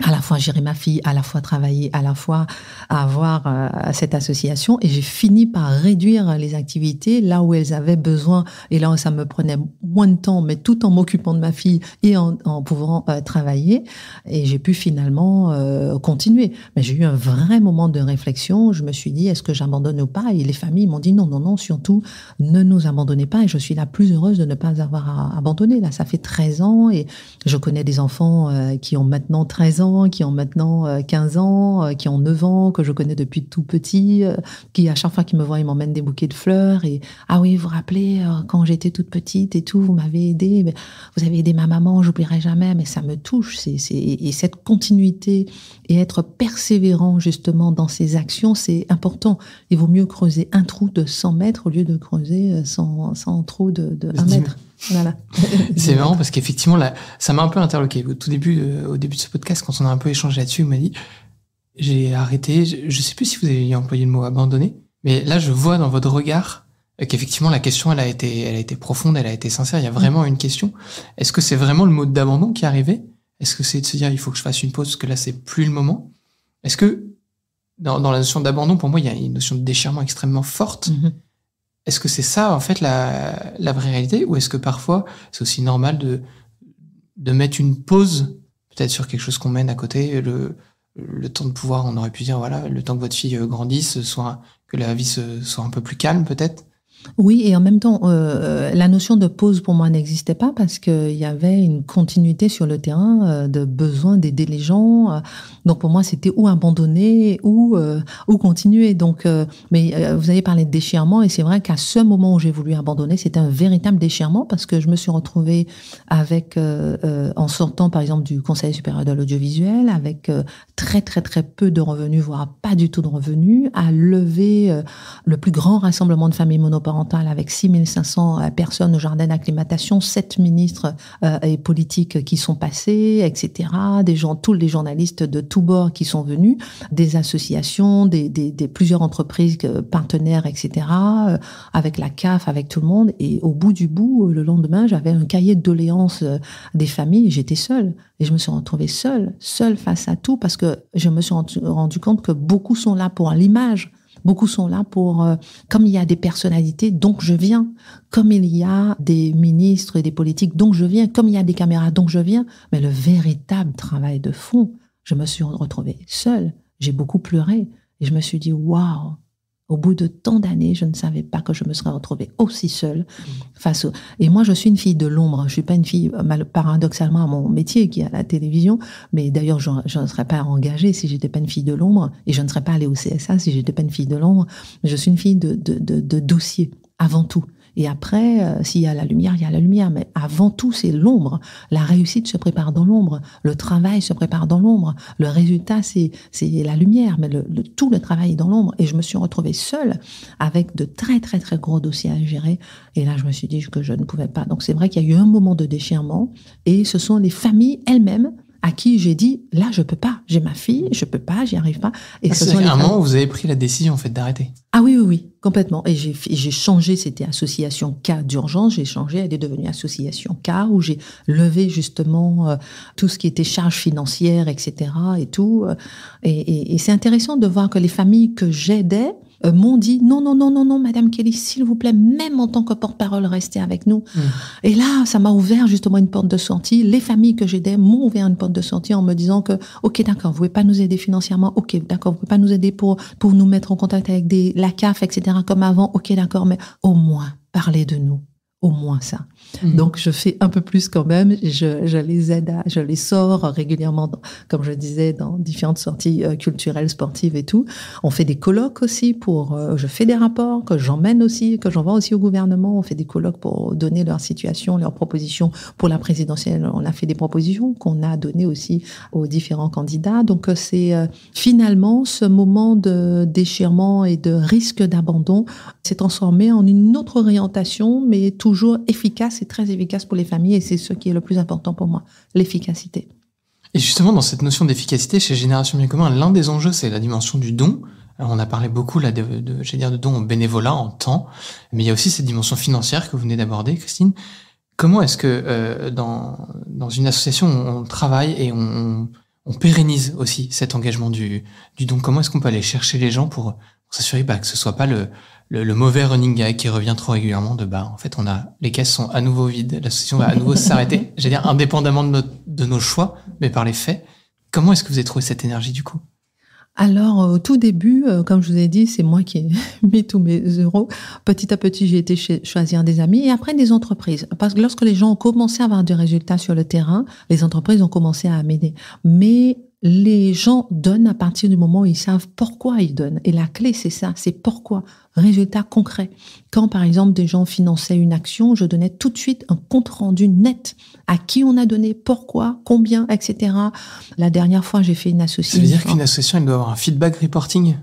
[SPEAKER 7] à la fois gérer ma fille, à la fois travailler, à la fois avoir cette association. Et j'ai fini par réduire les activités là où elles avaient besoin et là où ça me prenait moins de temps, mais tout en m'occupant de ma fille et en pouvant travailler. Et j'ai pu finalement continuer. Mais j'ai eu un vrai moment de réflexion. Je me suis dit, est-ce que j'abandonne ou pas? Et les familles m'ont dit non, surtout, ne nous abandonnez pas. Et je suis la plus heureuse de ne pas avoir abandonné. Là, ça fait 13 ans et je connais des enfants qui ont maintenant 13 ans, qui ont maintenant 15 ans, qui ont 9 ans, que je connais depuis tout petit, qui à chaque fois qu'ils me voient, ils m'emmènent des bouquets de fleurs et « Ah oui, vous vous rappelez, quand j'étais toute petite et tout, vous m'avez aidé, vous avez aidé ma maman, j'oublierai jamais », mais ça me touche. Et cette continuité et être persévérant justement dans ces actions, c'est important. Il vaut mieux creuser un trou de 100 mètres au lieu de creuser 100 trous de 1 mètre. Voilà.
[SPEAKER 6] C'est marrant parce qu'effectivement, là, ça m'a un peu interloqué. Au début de ce podcast, quand on a un peu échangé là-dessus, il m'a dit, j'ai arrêté, je sais plus si vous avez employé le mot abandonner, mais là, je vois dans votre regard qu'effectivement, la question, elle a été profonde, elle a été sincère, il y a vraiment une question. Est-ce que c'est vraiment le mot d'abandon qui est arrivé? Est-ce que c'est de se dire, il faut que je fasse une pause parce que là, c'est plus le moment? Est-ce que, dans la notion d'abandon, pour moi, il y a une notion de déchirement extrêmement forte. Mm-hmm. Est-ce que c'est ça, en fait, la vraie réalité? Ou est-ce que parfois, c'est aussi normal de mettre une pause, peut-être sur quelque chose qu'on mène à côté, le temps de pouvoir, on aurait pu dire, voilà, le temps que votre fille grandisse, que la vie soit un peu plus calme, peut-être?
[SPEAKER 7] Oui, et en même temps, la notion de pause pour moi n'existait pas parce qu'il y avait une continuité sur le terrain de besoin d'aider les gens. Donc pour moi, c'était ou abandonner ou continuer. Donc, mais vous avez parlé de déchirement et c'est vrai qu'à ce moment où j'ai voulu abandonner, c'était un véritable déchirement parce que je me suis retrouvée avec, en sortant par exemple du Conseil supérieur de l'audiovisuel, avec très très très peu de revenus, voire pas du tout de revenus, à lever le plus grand rassemblement de familles monoparentales avec 6500 personnes au jardin d'acclimatation, 7 ministres et politiques qui sont passés, etc. Tous les journalistes de tous bords qui sont venus, des associations, des plusieurs entreprises partenaires, etc. Avec la CAF, avec tout le monde. Et au bout du bout, le lendemain, j'avais un cahier de doléances des familles. J'étais seule. Et je me suis retrouvée seule face à tout parce que je me suis rendu compte que beaucoup sont là pour l'image. Beaucoup sont là pour, comme il y a des personnalités, donc je viens. Comme il y a des ministres et des politiques, donc je viens. Comme il y a des caméras, donc je viens. Mais le véritable travail de fond, je me suis retrouvée seule. J'ai beaucoup pleuré. Et je me suis dit, waouh, au bout de tant d'années, je ne savais pas que je me serais retrouvée aussi seule face au... Et moi, je suis une fille de l'ombre. Je suis pas une fille, paradoxalement, à mon métier qui est à la télévision. Mais d'ailleurs, je ne serais pas engagée si j'étais pas une fille de l'ombre. Et je ne serais pas allée au CSA si j'étais pas une fille de l'ombre. Mais je suis une fille de dossier, avant tout. Et après, s'il y a la lumière, il y a la lumière. Mais avant tout, c'est l'ombre. La réussite se prépare dans l'ombre. Le travail se prépare dans l'ombre. Le résultat, c'est la lumière. Mais tout le travail est dans l'ombre. Et je me suis retrouvée seule avec de très, très, très gros dossiers à gérer. Et là, je me suis dit que je ne pouvais pas. Donc, c'est vrai qu'il y a eu un moment de déchirement. Et ce sont les familles elles-mêmes à qui j'ai dit, là, je peux pas. J'ai ma fille, je peux pas, j'y arrive pas. Et
[SPEAKER 6] c'est à un moment où vous avez pris la décision, en fait, d'arrêter.
[SPEAKER 7] Ah oui, complètement. Et j'ai changé, c'était association K d'urgence, j'ai changé, elle est devenue association K, où j'ai levé justement tout ce qui était charges financières, etc. et tout. Et c'est intéressant de voir que les familles que j'aidais m'ont dit non, Madame Kelly, s'il vous plaît, même en tant que porte-parole, restez avec nous. Et là, ça m'a ouvert justement une porte de sortie. Les familles que j'aidais m'ont ouvert une porte de sortie en me disant que, ok, d'accord, vous pouvez pas nous aider financièrement, ok, d'accord, vous pouvez pas nous aider pour nous mettre en contact avec la CAF, etc., comme avant, ok, d'accord, mais au moins, parlez de nous. Au moins ça. Donc, je fais un peu plus quand même. Je les aide, je les sors régulièrement, comme je disais, dans différentes sorties culturelles, sportives et tout. On fait des colloques aussi je fais des rapports que j'emmène aussi, que j'envoie aussi au gouvernement. On fait des colloques pour donner leur situation, leurs propositions pour la présidentielle. On a fait des propositions qu'on a données aussi aux différents candidats. Donc, c'est finalement ce moment de déchirement et de risque d'abandon s'est transformé en une autre orientation, mais toujours efficace et très efficace pour les familles, et c'est ce qui est le plus important pour moi, l'efficacité.
[SPEAKER 6] Et justement, dans cette notion d'efficacité, chez Génération Bien Commun, l'un des enjeux, c'est la dimension du don. Alors, on a parlé beaucoup là de don au bénévolat, en temps, mais il y a aussi cette dimension financière que vous venez d'aborder, Christine. Comment est-ce que dans une association, on travaille et on pérennise aussi cet engagement du don? Comment est-ce qu'on peut aller chercher les gens pour s'assurer que ce soit pas le mauvais running gag qui revient trop régulièrement en fait, les caisses sont à nouveau vides, l'association va à nouveau s'arrêter, j'allais dire indépendamment de nos choix, mais par les faits. Comment est-ce que vous avez trouvé cette énergie du coup?
[SPEAKER 7] Alors, au tout début, comme je vous ai dit, c'est moi qui ai mis tous mes euros. Petit à petit, j'ai été choisir des amis et après des entreprises. Parce que lorsque les gens ont commencé à avoir des résultats sur le terrain, les entreprises ont commencé à m'aider. Mais les gens donnent à partir du moment où ils savent pourquoi ils donnent. Et la clé, c'est ça, c'est pourquoi. Résultat concret. Quand, par exemple, des gens finançaient une action, je donnais tout de suite un compte-rendu net à qui on a donné, pourquoi, combien, etc. La dernière fois, j'ai fait une association.
[SPEAKER 6] Ça veut dire qu'une association, elle doit avoir un feedback reporting?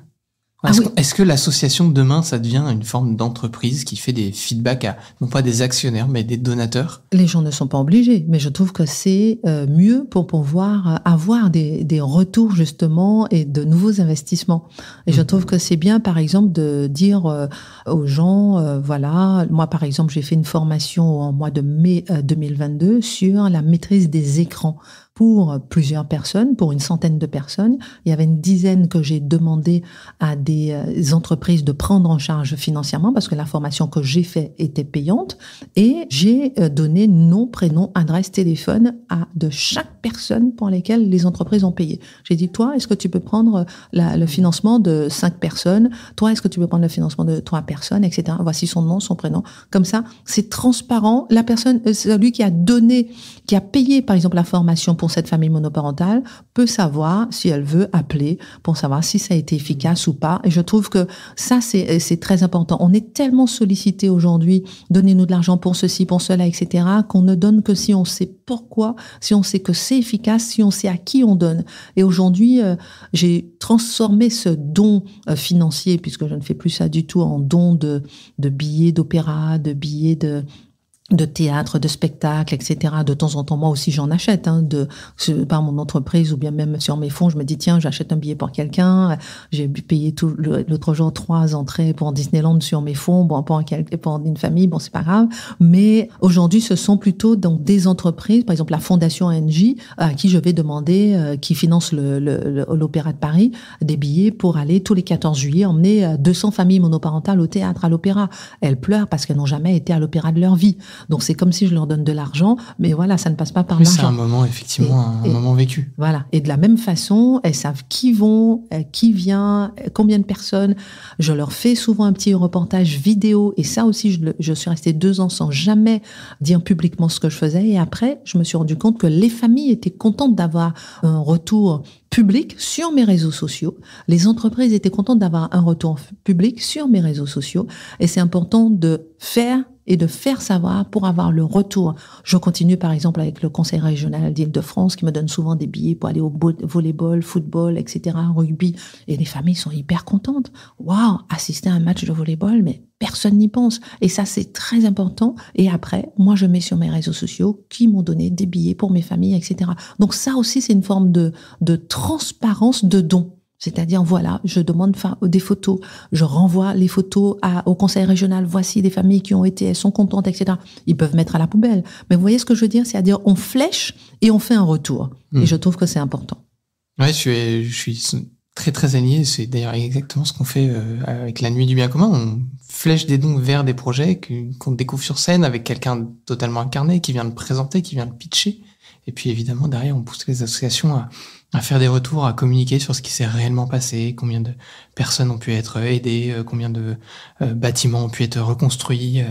[SPEAKER 6] Est-ce que l'association demain, ça devient une forme d'entreprise qui fait des feedbacks à, non pas des actionnaires, mais des donateurs?
[SPEAKER 7] Les gens ne sont pas obligés, mais je trouve que c'est mieux pour pouvoir avoir des retours justement et de nouveaux investissements. Et je trouve que c'est bien, par exemple, de dire aux gens, voilà, moi par exemple, j'ai fait une formation en mois de mai 2022 sur la maîtrise des écrans. Pour plusieurs personnes, pour une centaine de personnes. Il y avait une dizaine que j'ai demandé à des entreprises de prendre en charge financièrement parce que la formation que j'ai faite était payante et j'ai donné nom, prénom, adresse, téléphone de chaque personne pour lesquelles les entreprises ont payé. J'ai dit, toi, est-ce que tu peux prendre le financement de 5 personnes? Toi, est-ce que tu peux prendre le financement de 3 personnes, etc. Voici son nom, son prénom. Comme ça, c'est transparent. La personne, celui qui a donné, qui a payé, par exemple, la formation pour cette famille monoparentale peut savoir si elle veut appeler pour savoir si ça a été efficace ou pas. Et je trouve que ça, c'est très important. On est tellement sollicité aujourd'hui, donnez-nous de l'argent pour ceci, pour cela, etc., qu'on ne donne que si on sait pourquoi, si on sait que c'est efficace, si on sait à qui on donne. Et aujourd'hui, j'ai transformé ce don financier, puisque je ne fais plus ça du tout, en don de billets d'opéra, de billets de théâtre, de spectacle, etc. De temps en temps, moi aussi, j'en achète, par mon entreprise ou bien même sur mes fonds. Je me dis, tiens, j'achète un billet pour quelqu'un. J'ai payé l'autre jour 3 entrées pour Disneyland sur mes fonds. Bon, pour une famille, bon, c'est pas grave. Mais aujourd'hui, ce sont plutôt donc des entreprises, par exemple la Fondation ANJ, à qui je vais demander, qui finance l'Opéra de Paris, des billets pour aller tous les 14 juillet emmener 200 familles monoparentales au théâtre, à l'opéra. Elles pleurent parce qu'elles n'ont jamais été à l'opéra de leur vie. Donc c'est comme si je leur donne de l'argent, mais voilà, ça ne passe pas par l'argent.
[SPEAKER 6] C'est un moment, effectivement, un moment vécu.
[SPEAKER 7] Voilà. Et de la même façon, elles savent qui vont, qui vient, combien de personnes. Je leur fais souvent un petit reportage vidéo. Et ça aussi, je suis restée 2 ans sans jamais dire publiquement ce que je faisais. Et après, je me suis rendu compte que les familles étaient contentes d'avoir un retour public sur mes réseaux sociaux. Les entreprises étaient contentes d'avoir un retour public sur mes réseaux sociaux. Et c'est important de faire et de faire savoir pour avoir le retour. Je continue par exemple avec le Conseil régional d'Île-de-France qui me donne souvent des billets pour aller au volleyball, football, etc., rugby. Et les familles sont hyper contentes. Waouh, assister à un match de volleyball, mais personne n'y pense. Et ça, c'est très important. Et après, moi, je mets sur mes réseaux sociaux qui m'ont donné des billets pour mes familles, etc. Donc ça aussi, c'est une forme de transparence de don. C'est-à-dire, voilà, je demande des photos, je renvoie les photos au conseil régional, voici des familles qui ont été, elles sont contentes, etc. Ils peuvent mettre à la poubelle. Mais vous voyez ce que je veux dire? C'est-à-dire, on flèche et on fait un retour. Et je trouve que c'est important.
[SPEAKER 6] Ouais, je suis très très aligné. C'est d'ailleurs exactement ce qu'on fait avec la Nuit du bien commun. On flèche des dons vers des projets qu'on découvre sur scène avec quelqu'un totalement incarné qui vient de présenter, qui vient de pitcher. Et puis évidemment, derrière, on pousse les associations à faire des retours, à communiquer sur ce qui s'est réellement passé, combien de personnes ont pu être aidées, combien de bâtiments ont pu être reconstruits,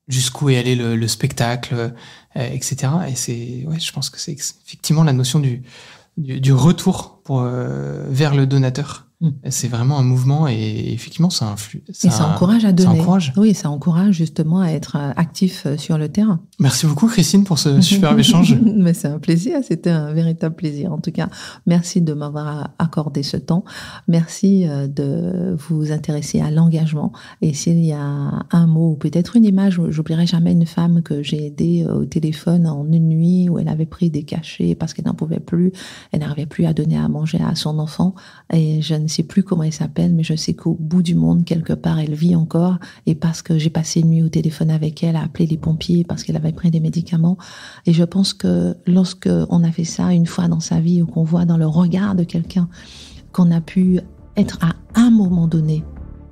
[SPEAKER 6] jusqu'où est allé le spectacle, etc. Et je pense que c'est effectivement la notion du retour vers le donateur. C'est vraiment un mouvement et effectivement ça influe.
[SPEAKER 7] Ça encourage à donner.
[SPEAKER 6] Ça encourage.
[SPEAKER 7] Oui, ça encourage justement à être actif sur le terrain.
[SPEAKER 6] Merci beaucoup Christine pour ce superbe échange.
[SPEAKER 7] Mais c'est un plaisir, c'était un véritable plaisir. En tout cas, merci de m'avoir accordé ce temps. Merci de vous intéresser à l'engagement. Et s'il y a un mot ou peut-être une image, j'oublierai jamais une femme que j'ai aidée au téléphone en une nuit où elle avait pris des cachets parce qu'elle n'en pouvait plus. Elle n'arrivait plus à donner à manger à son enfant. Et je ne sais plus comment elle s'appelle, mais je sais qu'au bout du monde, quelque part, elle vit encore. Et parce que j'ai passé une nuit au téléphone avec elle, à appeler les pompiers parce qu'elle avait pris des médicaments. Et je pense que lorsque on a fait ça une fois dans sa vie, ou qu'on voit dans le regard de quelqu'un qu'on a pu être à un moment donné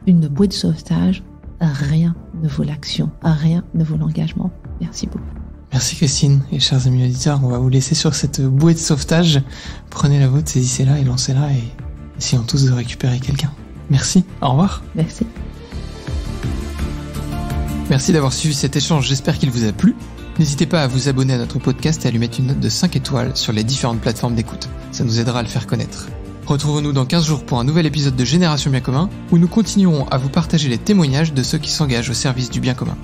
[SPEAKER 7] une bouée de sauvetage, rien ne vaut l'action, rien ne vaut l'engagement. Merci beaucoup.
[SPEAKER 6] Merci Christine et chers amis auditeurs, on va vous laisser sur cette bouée de sauvetage. Prenez la vôtre, saisissez-la et lancez-la et essayons tous de récupérer quelqu'un. Merci, au revoir.
[SPEAKER 7] Merci.
[SPEAKER 6] Merci d'avoir suivi cet échange, j'espère qu'il vous a plu. N'hésitez pas à vous abonner à notre podcast et à lui mettre une note de 5 étoiles sur les différentes plateformes d'écoute. Ça nous aidera à le faire connaître. Retrouvons-nous dans 15 jours pour un nouvel épisode de Génération Bien Commun, où nous continuerons à vous partager les témoignages de ceux qui s'engagent au service du bien commun.